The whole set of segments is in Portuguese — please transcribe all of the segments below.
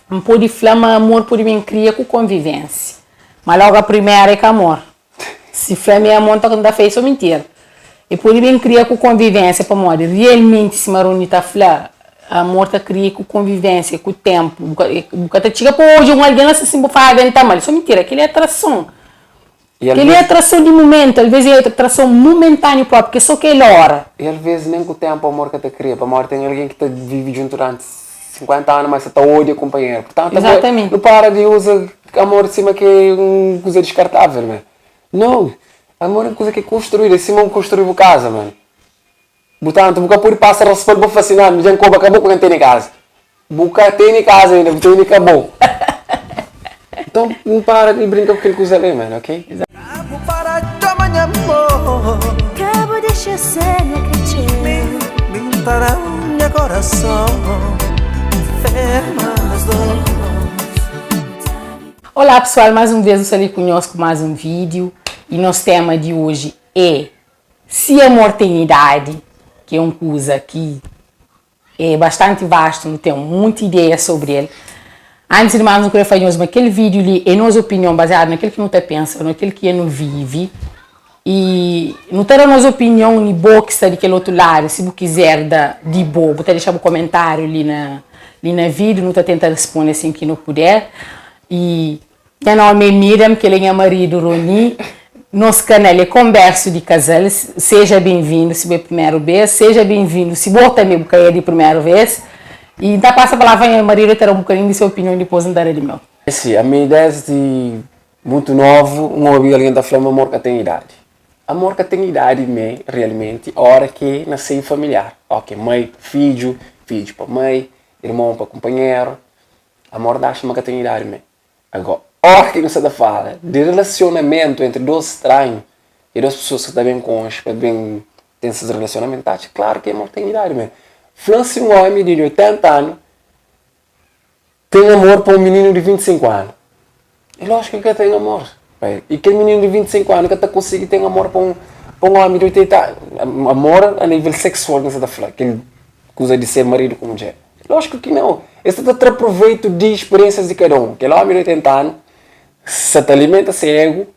Não pode falar amor por mim cria com convivência. Mas logo a primeira é que amor. Se flama é amor, então não fez mentira. E por mim cria com convivência para morrer. Realmente se maroni tá falando, amor tá cria com convivência, com o tempo. Porque chega para hoje alguém assim bufar dentro mal. Isso é mentira, aquilo é atração. Aquilo é atração de momento, às vezes é atração momentânea própria, porque só que é hora. E às vezes nem com o tempo amor que te cria, para morrer tem alguém que te vive junto durante 50 anos, mas você está odia companheiro. Portanto, exatamente. Não para de usar amor de cima que é uma coisa descartável, mano. Não, amor é uma coisa que é construída, assim não construir uma casa, mano. Portanto, nunca pode passar a para fascinar, mas já acabou com quem tem em casa. Buca tem em casa ainda, tem acabou. Então, não para de brincar com aquele coisa ali, mano, ok? Cabo para amanhã, amor. Cabo deixa ser me pintará meu coração. Ferma as dores. Olá pessoal, mais uma vez eu estou ali conosco mais um vídeo. E nosso tema de hoje é se a amor tem idade, que é uma coisa que é bastante vasto, não tenho muita ideia sobre ele. Antes de mais, não queria fazer aquele vídeo ali, é nossa opinião baseada naquilo que não te pensa, naquilo que não vive. E não ter a nossa opinião nem boa que está daquele outro lado, se você quiser de boa, vou deixar um comentário ali na vídeo, não está tentando responder assim que não puder. E meu nome é Miriam, que ele é marido Roni. Nosso canal é Converso de Casal. Seja bem-vindo se é a primeira vez, seja bem-vindo se você também é de primeira vez. E então passa a palavra ao marido ter um bocadinho de sua opinião depois não de meu. Sim, a minha ideia é de muito novo, não ouvi alguém da falando amor que tem idade. Amor que tem idade, realmente, a hora que nasceu familiar. Ok, mãe, filho para mãe, irmão para companheiro. Amor da chama que tem idade, agora, a hora que você fala de relacionamento entre dois estranhos e duas pessoas que estão bem conscientes, bem têm esses relacionamentos, claro que amor tem idade, Falando se um homem de 80 anos tem amor para um menino de 25 anos. É lógico que ele tem amor. E aquele menino de 25 anos que está conseguindo ter amor para um homem de 80 anos. Amor a nível sexual, não se está falando. Aquele coisa de ser marido com mulher. Lógico que não. Esse está tendo proveito de experiências de cada um. Aquele homem de 80 anos se alimenta sem ego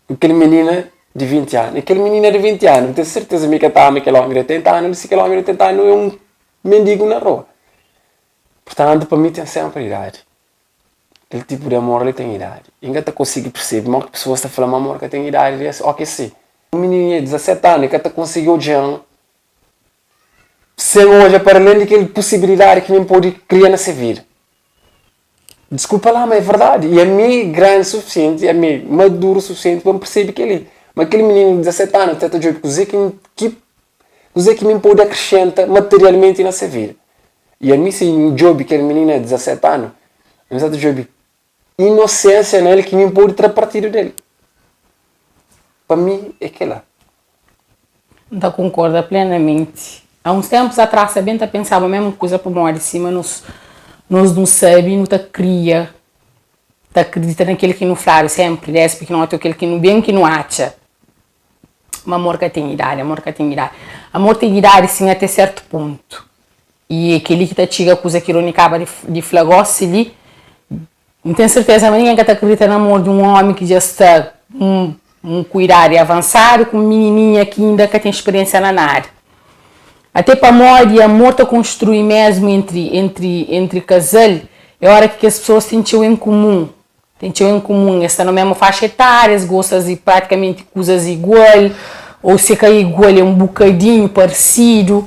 aquele menino de 20 anos. E aquele menino de 20 anos, tenho certeza que está aquele homem de 80 anos, se aquele homem de 80 anos é um mendigo na rua. Portanto, para mim tem sempre idade. Aquele tipo de amor ele tem idade. E ainda consigo perceber, mas que pessoas estão falando amor que tem idade, é ok sim. Um menino de 17 anos que até conseguiu já sem hoje para além daquela possibilidade que nem pode criar nessa vida. Desculpa lá, mas é verdade. E a mim grande o suficiente, a mim maduro o suficiente para perceber que ele. Mas aquele menino de 17 anos tenta dizer que me pode acrescentar materialmente nessa vida. E a mim se um job que aquele menino é de 17 anos, mas é um job inocência nele que me pode tirar partido dele. Para mim é aquela. Não concordo plenamente. Há uns tempos atrás, eu bem pensava a mesma coisa para morar de cima, nós não sabemos, não está cria, está acredita naquele que não fala sempre, desce porque não é aquele que não bem que não acha. Mas amor que tem idade, amor que tem idade. Amor tem idade sim até certo ponto. E aquele que está chega a coisa que não acaba de flagor-se ali, não tenho certeza, mas ninguém que está acreditando no amor de um homem que já está um cuidado e avançado, com uma menininha que ainda que tem experiência na área. Até para amor está construir mesmo entre casal, é hora que as pessoas têm em comum. Estão na mesma faixa etária, gostam de praticamente coisas igual, ou se é igual é um bocadinho parecido.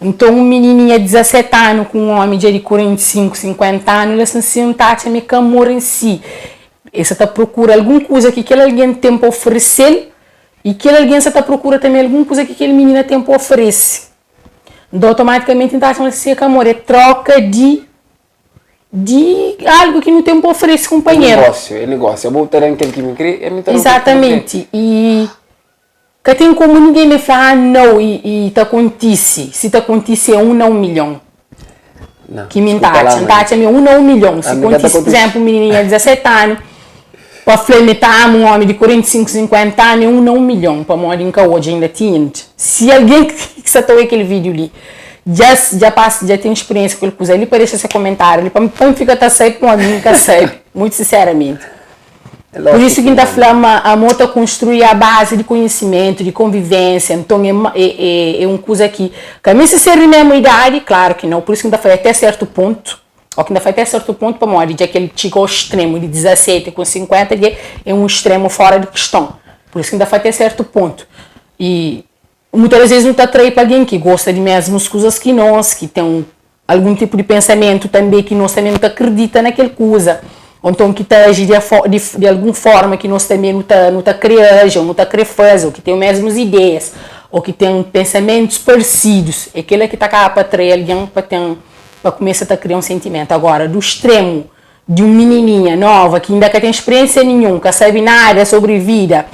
Então, um menininho de 17 anos com um homem de 45, 50 anos, eles não se sentem com amor em si. Você está procurando alguma coisa que aquele alguém tem para oferecer e que alguém está procurando também alguma coisa que aquele menino tem para oferecer. Então, automaticamente, então, se é amor, é troca de algo que não tem para oferecer, companheiro. É negócio. Eu vou ter aquele que me cria, exatamente. E que tem como ninguém me fala não e está acontece. Se está acontece é 1 a 1 milhão. Não. Que me taxa é 1 a 1 milhão. Se acontece, por exemplo, um menininho de 17 anos, para flemetar um homem de 45, 50 anos, é 1 a 1 milhão. Para morar em hoje ainda tinha. Se alguém que está aquele vídeo ali, já tem experiência com aquela coisa, ele parece esse comentário, ele para mim fica tá sair com alguém que sabe, muito sinceramente. Por isso que ainda falamos, a moto construir a base de conhecimento, de convivência, então é uma coisa que a mim se ser na mesma idade, claro que não, por isso que ainda foi até certo ponto, ou que ainda foi até certo ponto para morrer, já que ele chegou ao extremo de 17 com 50, é um extremo fora de questão, por isso que ainda foi até certo ponto. E muitas vezes não está atraído para alguém que gosta de mesmas coisas que nós, que tem algum tipo de pensamento também que nós também não acredita naquela coisa. Ou então que está agir de alguma forma que nós também não está criando, ou não está querendo fazer, ou que tem as mesmas ideias, ou que tem pensamentos parecidos. É aquele que está cá para atrair alguém para começar a criar um sentimento. Agora, do extremo de uma menininha nova, que ainda não tem experiência nenhuma, que sabe nada sobre vida,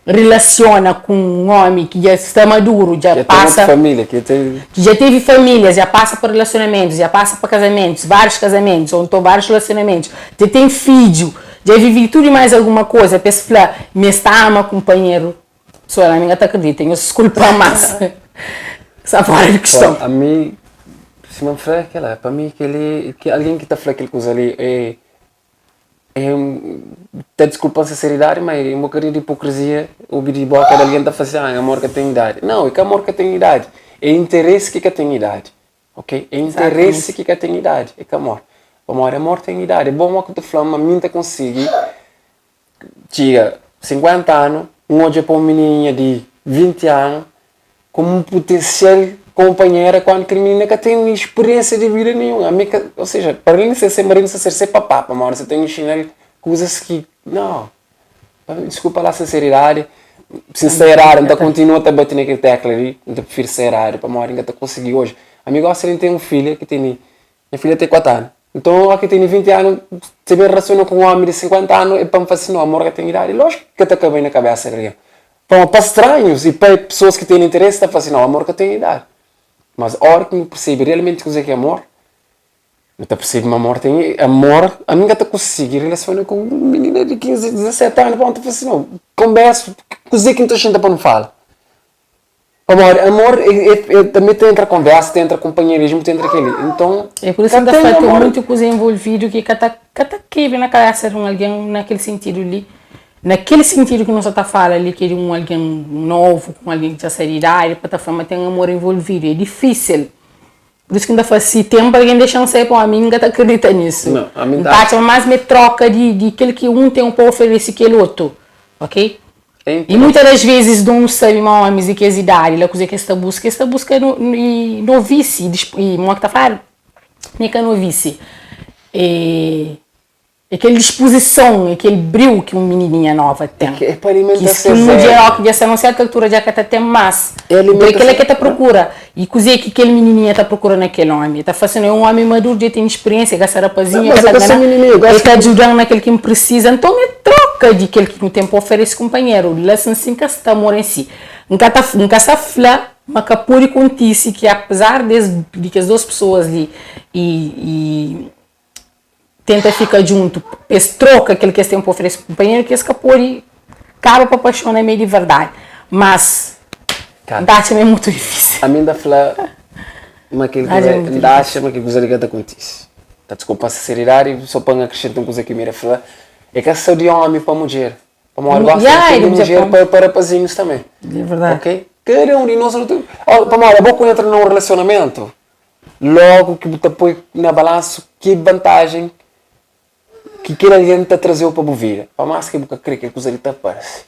relaciona com um homem que já está maduro, já passa família, que já teve família, já passa por relacionamentos, já passa por casamentos, vários casamentos, ou então vários relacionamentos, já tem filho, já vive tudo e mais alguma coisa, pensa falar, me está ama companheiro, só ela ninguém acredita, eu desculpa mais, essa fora de questão. A mim, se me fala aquela, para mim que alguém que está falando aquela coisa ali até desculpa a sinceridade, mas é um bocadinho de hipocrisia ouvir de boca que alguém está fazendo, amor que tem idade. Não, é que amor que tem idade. É interesse que tem idade. Ok? É interesse que tem idade. É que amor. Amor tem idade. É bom que tu falando, a mim te consegui. Tinha 50 anos, hoje para uma menina de 20 anos, como um potencial companheira quando a menina que tem experiência de vida nenhuma. Ou seja, para ele ser marido, você ser papá, para você tem que ensinar coisas que, não, desculpa lá a sinceridade, então continua a bater naquele tecla ali, então prefiro ser raro, para a ainda conseguir hoje. Amigo, se ele tem uma filha que tem, minha filha tem 4 anos, então aqui tem 20 anos, se me relaciona com um homem de 50 anos, é para me fazer, não, amor que tem idade, lógico que está acabando na cabeça dele. Para estranhos e para pessoas que têm interesse, está fazendo, não, amor que tem idade. Mas a hora que me percebe realmente o que é amor, eu percebo que amor tem amor, a minha está conseguir relacionar com uma menina de 15, 17 anos, pronto, eu assim, não, converso, coisa que não gente para não falar. Amor também tem entre a conversa, tem entre a companheirismo, tem entre aquele. Então, é por isso que ainda falta muito coisa envolvido que cada quebra na cabeça de alguém naquele sentido ali. Naquele sentido que nós está falando ali, que é alguém novo, com alguém de terceira idade, para a tem um amor envolvido, é difícil. Por isso que ainda faz tempo para alguém deixar sair para mim, ninguém acredita nisso. Não, a mim mais me troca de aquele que um tem para oferecer que o outro, ok? E muitas das vezes não sabe mais e que as idades, a coisa que esta busca no vice, e uma que está falando, nem que no vice. Aquela disposição, aquele brilho que uma menininha nova tem. É para alimentar que no geral, que já está numa certa altura, já que tem mais. É aquele que está procura. E coisa que aquele menininha está procurando naquele homem. Está fazendo um homem maduro, já tem experiência, essa rapazinha, ele está ajudando naquele que me precisa. Então, é troca de aquele que no tempo oferece companheiro. Laça assim que está amor em si. Nunca se fala, mas que pode acontecer que apesar de que as duas pessoas ali tenta ficar junto, troca aquele que tem para oferecer para o companheiro, que escapou e acaba para apaixonar meio de verdade. Mas, dá é muito difícil. A mim dá falar, mas aquele que dá chama que coisa ligada acontece. Tá desculpa a sinceridade, só para acrescentar uma coisa que me fala, é que essa de homem para mulher. Para mulher para rapazinhos também. É verdade. Ok? Cada um de nós, para mulher, é bom quando entra num relacionamento, logo que você põe na balança, que vantagem que aquele alguém está trazendo para a vida. Para mais que você crê que a coisa ali está parece.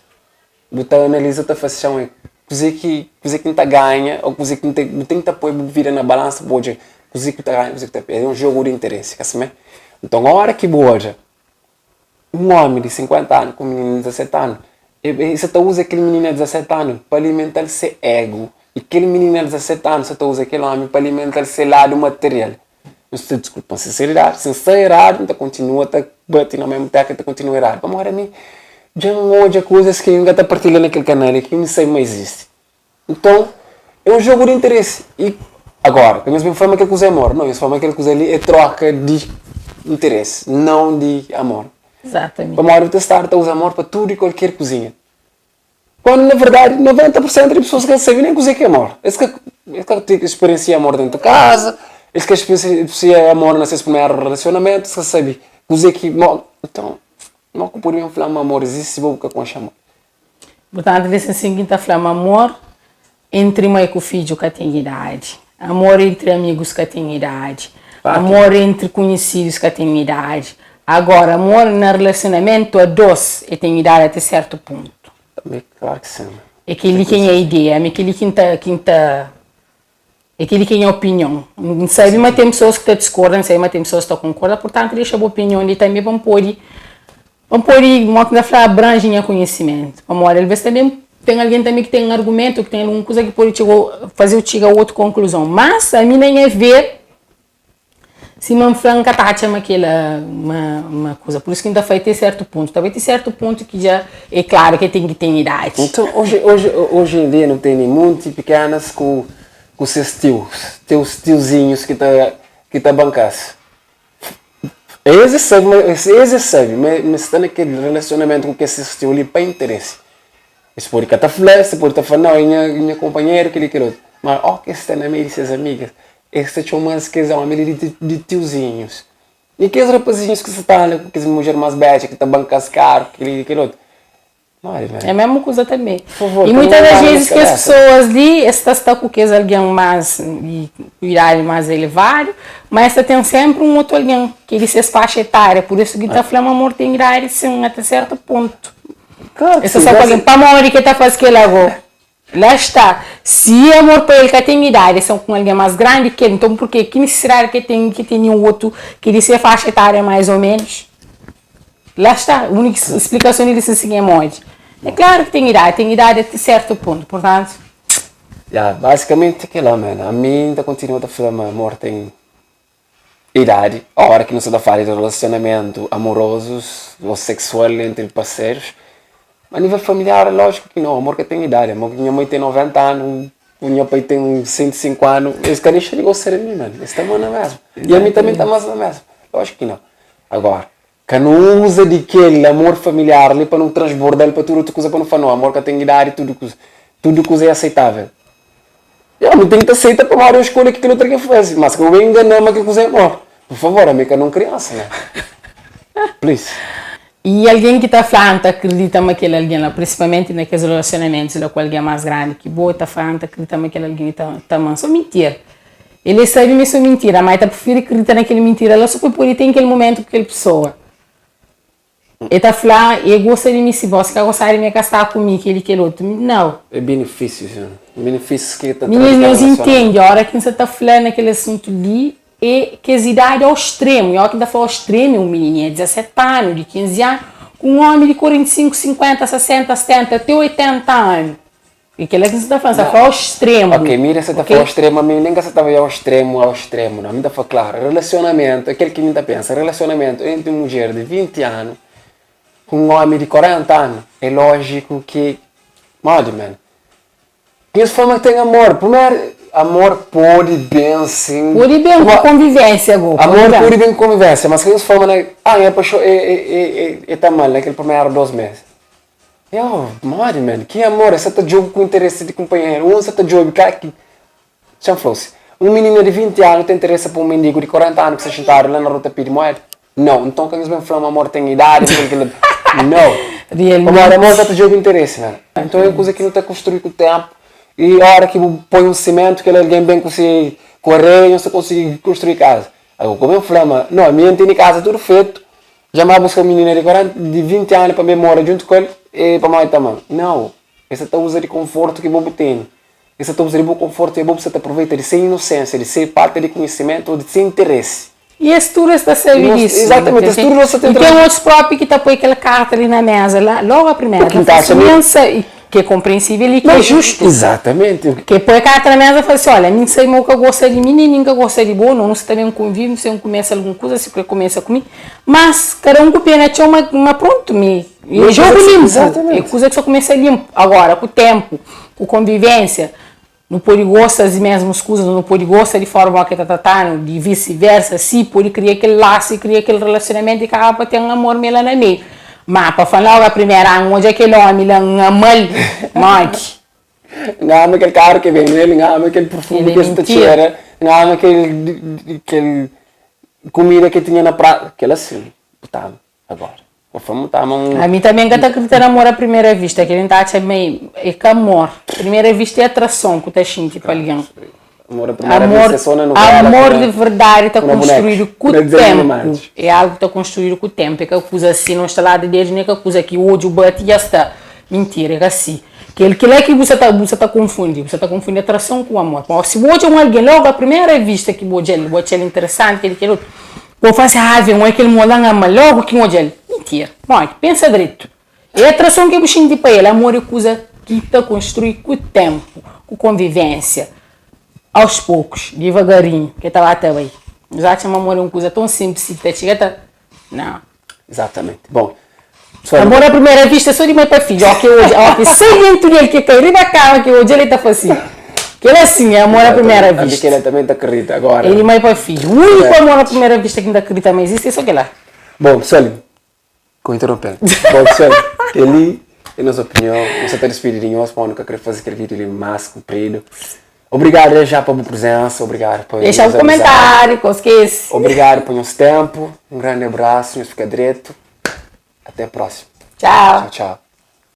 Você analisa, está fazendo coisa que não está ganha, ou coisa que não tem que pôr a vida na balança, pode coisa que está ganha, coisa que está perdendo. É um jogo de interesse, assim. Então, a hora que você um homem de 50 anos com um menino de 17 anos, você usa aquele menino de 17 anos para alimentar o seu ego. E aquele menino de 17 anos, você usa aquele homem para alimentar o seu lado material. Você desculpa a sinceridade, se está errado, então continua a bater na mesma tecla, continua errado. Vamos a mim, já hoje coisas que ninguém está partilhando naquele canal e que não sei mais existe. Então, é um jogo de interesse. E agora, da mesma forma que ele usa amor, não, da forma que ele usa ali é troca de interesse, não de amor. Exatamente. Vamos a testar, usa amor para tudo e qualquer coisinha. Quando, na verdade, 90% das pessoas que sabem nem coisa que é amor. Eles que experienciam amor dentro de casa, eles que experienciam amor nesses primeiros relacionamentos, você sabe, coisa que, então, não podemos falar amor, existe boca com chamar. Portanto, eles assim que está falando amor entre mãe e filho que tem idade, amor entre amigos que tem idade, amor entre conhecidos que tem idade. Agora, amor no relacionamento a dois e tem idade até certo ponto. Também, claro que sim. É aquele que tem a ideia, é aquele que está é aquele que tem a opinião. Não sei, mas tem pessoas que discordam, não sei, mas tem pessoas que concordam, portanto, deixa a opinião e também vamos pôr muito da falar abrange em conhecimento. Amor, às vezes também tem alguém também que tem um argumento, que tem alguma coisa que pode fazer chegar a outra conclusão. Mas a mim nem é ver se uma franca taxa uma coisa. Por isso que ainda vai ter certo ponto. Talvez ter certo ponto que já é claro que tem que ter idade. Então, hoje em dia não tem nem muito pequenas com seus teus tiozinhos que tá bancasse. Eles sabem, mas está naquele relacionamento com que esse tio ali para interesse. Eles podem estar falando, você pode estar falando, não, minha companheira, aquele outro. Mas, que está na meio de suas amigas. Esse é mais que são amigos de tiozinhos. E aqueles rapazinhos que estão lá, aquelas mulheres mais beijas, que estão bancando caro, aquele outro. É a mesma coisa também. Por favor, e muitas das vezes que as pessoas ali estão com alguém mais de idade mais elevado, mas tem sempre um outro alguém que ele se faixa etária, por isso que está falando amor tem idade sim, até certo ponto. Claro, essa só alguém para morrer que está fazendo aquilo agora. Lá está. Se amor para ele que tem idade, são com alguém mais grande que ele, então por que necessidade que tem um outro que ele se faixa etária mais ou menos? Lá está. A única explicação dele assim é morte. É claro que tem idade até certo ponto, portanto. Basicamente aquilo, mano. A mim ainda continua a falar, amor tem idade. A hora que não se dá falar de relacionamento amorosos ou sexual entre parceiros. A nível familiar, lógico que não. Amor que tem idade. Amor que minha mãe tem 90 anos, minha pai tem 105 anos. Esse cara deixa de gostar de mim, mano. Esse tá na mesma. E a mim também tá mais na mesma. Lógico que não. Agora, que não usa de aquele amor familiar ali para não transbordar ele para tudo outra coisa para não falar, não, amor que tem idade, tudo coisa é aceitável. Eu não tenho que aceitar para uma hora eu escolho aquilo outra que faz, mas que eu venho enganar-me aquilo coisa é amor. Por favor, amiga, não criança, né? Please. E alguém que está falando, acredita naquele alguém lá, principalmente naqueles relacionamentos lá com alguém mais grande, que boa está falando, acredita naquele alguém que está manso. Só mentira. Ele sabe mesmo isso é mentira, mas está prefere acreditar naquele mentira, ela só por ter aquele momento com aquela pessoa. Ele está falando, eu gosto de mim se você quer gostar de me gastar comigo, aquele outro. Não. É benefício, senhor. Benefícios que está trazendo. Nós entendemos, a hora que você está falando naquele assunto ali, é que as idades ao extremo. E a hora que está falando ao extremo, um menininho de 17 anos, de 15 anos, com um homem de 45, 50, 60, 70, até 80 anos. E aquilo é que você está falando, você está falando ao extremo. Ok, mira, você está falando ao extremo, a mim nem que você estava ao extremo, não. A mim está falando, claro, relacionamento, aquele que a mim está pensando, relacionamento entre uma mulher de 20 anos com um homem de 40 anos, é lógico que, mano, que essa forma que tem amor, primeiro, amor pode bem sim. Pode bem com convivência, agora. Amor pode bem com convivência, mas que essa forma, é tá mal naquele primeiro 2 meses. Mano, que amor, você tá jogo com interesse de companheiro, você tá jogo, cara, que, já falou-se, um menino de 20 anos tem interesse por um mendigo de 40 anos que se sentaram lá na rota de moeda? Não, então quando eles vêm falando amor tem idade, não. Amor já está jogo interesse, né? Então é uma coisa que não está construído com o tempo. E a hora que põe um cimento, que alguém bem consegue correr, você consegue construir casa. Agora, como eu falo, não, a minha tem casa tudo feito. Já me buscar uma menina de 20 anos para me morar junto com ele e para mais também. Não, essa está usando de conforto que você tem. Essa está usando de conforto e você aproveita de ser inocência, de ser parte de conhecimento ou de ser interesse. E as turas está servindo isso. Exatamente, as turas você tem. E tem outros próprios que está põe aquela carta ali na mesa, lá, logo a primeira. Que é compreensível e que é justo. Exatamente. Que põe a carta na mesa e fala assim, olha, não sei mal que eu gosto de mim, ninguém gosta de bom, não sei também um convívio, não sei um começa alguma coisa, se começa comigo. Mas cada um com pena tinha uma pronto, e jogo limpo. Exatamente. É coisa que só começa limpo. Agora, com o tempo, com convivência, não pode gostar das mesmas coisas, não pode gostar de forma que está tratando, de vice-versa, se pode criar aquele laço, criar aquele relacionamento e acaba ter um amor meio lá no meio. Mas para falar a primeira, onde aquele homem lá, um mal, Não ama aquele carro que vem nele, não ama aquele perfume que está cheira, não ama aquele comida que tinha na praia. Aquela sim, botava agora. A mim também gata acredita no amor à primeira vista, que ele está a meio é que amor. Primeira vista é atração que está sentindo para alguém. Amor à primeira vista é só na novela. Amor de verdade está construído com o tempo. É algo que está construído com o tempo. É que a coisa assim, não está lá de Deus, nem que a coisa que hoje o bate já está. Mentira, é assim. Que é que você está confundindo. Você está confundindo atração com amor. Mas se hoje é alguém logo à primeira vista que você é interessante, que ele quer outro. Vou fazer vem aquele molan ama logo que ele. Mentira. Bom, pensa direito. É a atração que você tem para ele. Amor é coisa que está construído com o tempo, com convivência. Aos poucos, devagarinho, que está lá também. Já te amor é uma coisa tão simples, não. Exatamente. Bom, amor à primeira vista só de mãe para filho. Que hoje, sem dentro dele que caiu da cama, que hoje ele está fazendo. Que ele assim, é amor à primeira vista. Que ele também está acredita agora. Ele mãe para filho. O único amor à primeira vista que ainda acredita, mas existe é só que lá. Bom, pessoal, com interrompendo. Bom, pessoal, ele, em nossa opinião, você está despedido em nós, para querer fazer aquele vídeo mais comprido. Obrigado já pela presença, obrigado por deixa um comentário, não esquece. Obrigado por nosso tempo, um grande abraço, nos fica direito. Até a próxima. Tchau. Tchau, tchau.